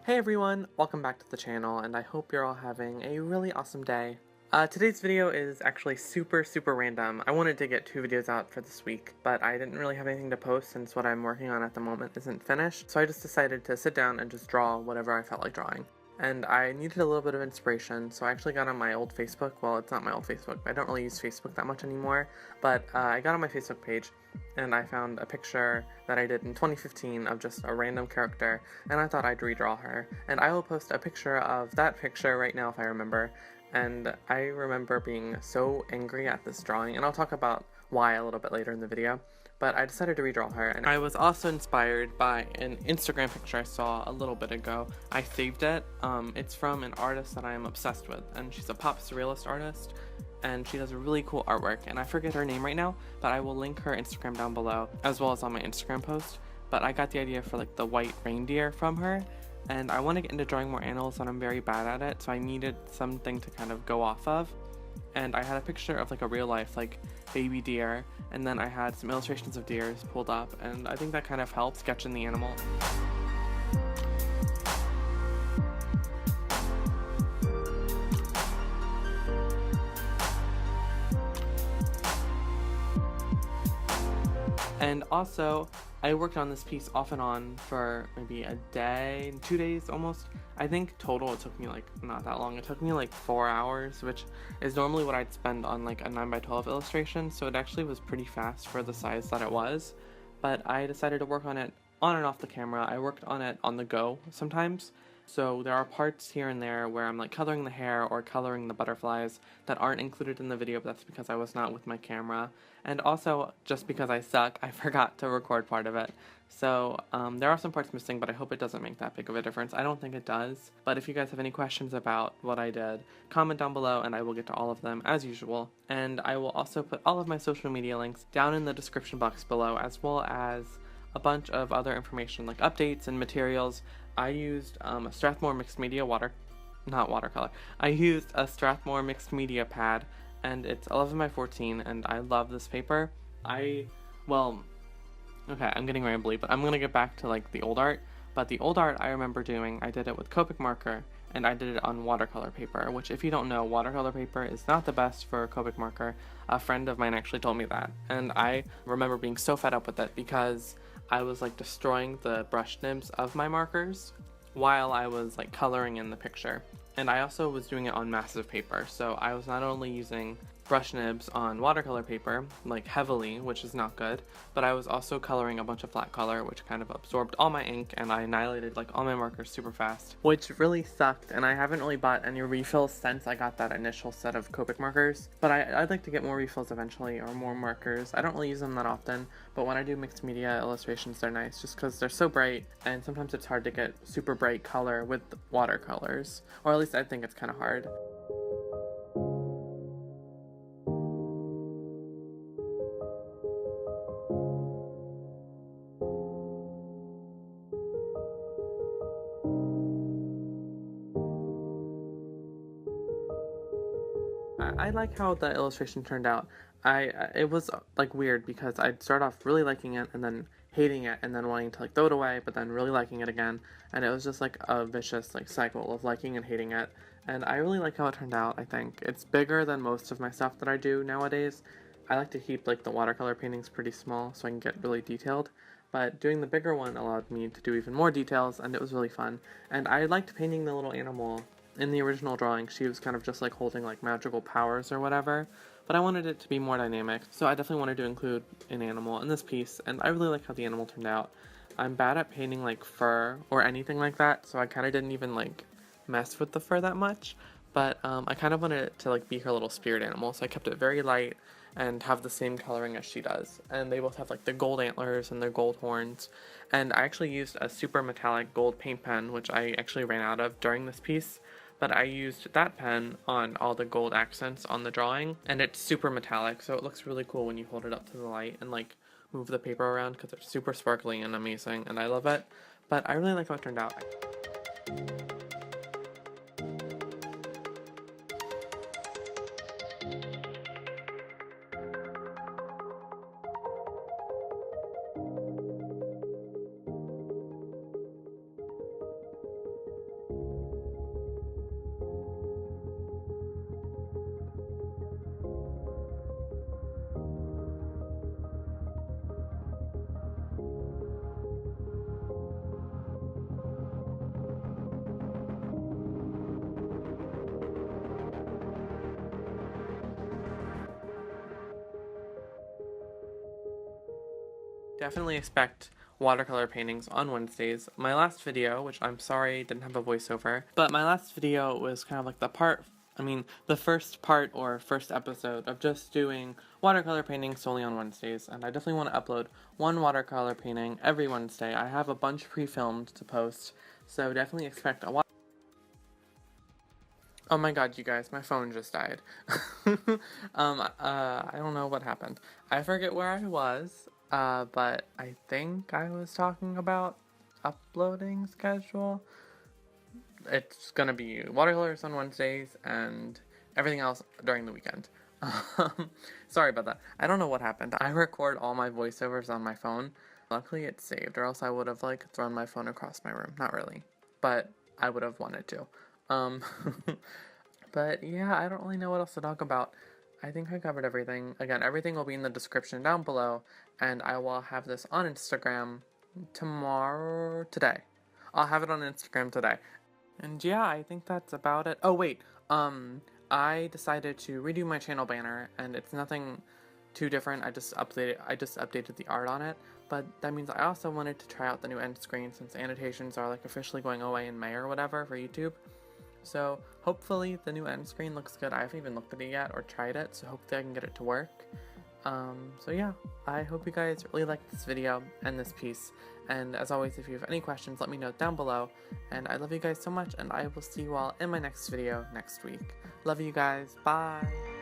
Hey everyone, welcome back to the channel, and I hope you're all having a really awesome day. Today's video is actually super random. I wanted to get 2 videos out for this week, but I didn't really have anything to post since what I'm working on at the moment isn't finished, so I just decided to sit down and just draw whatever I felt like drawing. And I needed a little bit of inspiration, so I actually got on my old Facebook. Well, it's not my old Facebook. I don't really use Facebook that much anymore, but I got on my Facebook page, and I found a picture that I did in 2015 of just a random character, and I thought I'd redraw her. And I will post a picture of that picture right now if I remember. And I remember being so angry at this drawing, and I'll talk about why a little bit later in the video. But I decided to redraw her, and I was also inspired by an Instagram picture I saw a little bit ago. I saved it. It's from an artist that I am obsessed with, and she's a pop surrealist artist, and she does a really cool artwork, and I forget her name right now, but I will link her Instagram down below, as well as on my Instagram post. But I got the idea for like the white reindeer from her, and I want to get into drawing more animals, and I'm very bad at it, so I needed something to kind of go off of. And I had a picture of like a real life like baby deer, and then I had some illustrations of deers pulled up, and I think that kind of helped sketch in the animal. And also, I worked on this piece off and on for maybe a day, 2 days almost. I think total it took me like not that long. It took me like 4 hours, which is normally what I'd spend on like a 9x12 illustration, so it actually was pretty fast for the size that it was. But I decided to work on it on and off the camera. I worked on it on the go sometimes. So there are parts here and there where I'm like coloring the hair or coloring the butterflies that aren't included in the video, but that's because I was not with my camera. And also, just because I suck, I forgot to record part of it. So there are some parts missing, but I hope it doesn't make that big of a difference. I don't think it does. But if you guys have any questions about what I did, comment down below and I will get to all of them as usual. And I will also put all of my social media links down in the description box below, as well as a bunch of other information like updates and materials. I used a Strathmore mixed media watercolor. I used a Strathmore mixed media pad, and it's 11x14, and I love this paper. Okay, I'm getting rambly, but I'm gonna get back to like the old art. But the old art I remember doing, I did it with Copic marker, and I did it on watercolor paper, which if you don't know, watercolor paper is not the best for Copic marker. A friend of mine actually told me that, and I remember being so fed up with it because I was like destroying the brush nibs of my markers while I was like coloring in the picture. And I also was doing it on massive paper, so I was not only using brush nibs on watercolor paper, like heavily, which is not good, but I was also coloring a bunch of flat color, which kind of absorbed all my ink, and I annihilated like all my markers super fast, which really sucked, and I haven't really bought any refills since I got that initial set of Copic markers, but I'd like to get more refills eventually, or more markers. I don't really use them that often, but when I do mixed media illustrations, they're nice, just because they're so bright, and sometimes it's hard to get super bright color with watercolors, or at least I think it's kind of hard. I like how the illustration turned out. It was like weird because I'd start off really liking it and then hating it and then wanting to like throw it away, but then really liking it again, and it was just like a vicious like cycle of liking and hating it. And I really like how it turned out. I think it's bigger than most of my stuff that I do nowadays. I like to keep like the watercolor paintings pretty small so I can get really detailed, but doing the bigger one allowed me to do even more details, and it was really fun. And I liked painting the little animal. In the original drawing, she was kind of just like holding like magical powers or whatever, but I wanted it to be more dynamic, so I definitely wanted to include an animal in this piece, and I really like how the animal turned out. I'm bad at painting like fur or anything like that, so I kind of didn't even like mess with the fur that much, but I kind of wanted it to like be her little spirit animal, so I kept it very light and have the same coloring as she does. And they both have like the gold antlers and their gold horns, and I actually used a super metallic gold paint pen, which I actually ran out of during this piece, but I used that pen on all the gold accents on the drawing, and it's super metallic, so it looks really cool when you hold it up to the light and like move the paper around, because it's super sparkly and amazing, and I love it. But I really like how it turned out. Definitely expect watercolor paintings on Wednesdays. My last video, which I'm sorry didn't have a voiceover, but my last video was kind of like the first part or first episode of just doing watercolor paintings solely on Wednesdays, and I definitely want to upload one watercolor painting every Wednesday. I have a bunch pre-filmed to post, so definitely expect a Oh my god, you guys, my phone just died. I don't know what happened. I forget where I was, but I think I was talking about uploading schedule. It's gonna be watercolors on Wednesdays and everything else during the weekend. Sorry about that. I don't know what happened. I record all my voiceovers on my phone. Luckily it's saved, or else I would have, like, thrown my phone across my room. Not really. But I would have wanted to. But yeah, I don't really know what else to talk about. I think I covered everything. Again, everything will be in the description down below, and I will have this on Instagram today. I'll have it on Instagram today. And yeah, I think that's about it. Oh wait, I decided to redo my channel banner, and it's nothing too different. I just updated the art on it, but that means I also wanted to try out the new end screen since annotations are, like, officially going away in May or whatever for YouTube. So hopefully the new end screen looks good. I haven't even looked at it yet or tried it, so hopefully I can get it to work. So yeah, I hope you guys really liked this video and this piece. And as always, if you have any questions, let me know down below. And I love you guys so much, and I will see you all in my next video next week. Love you guys. Bye!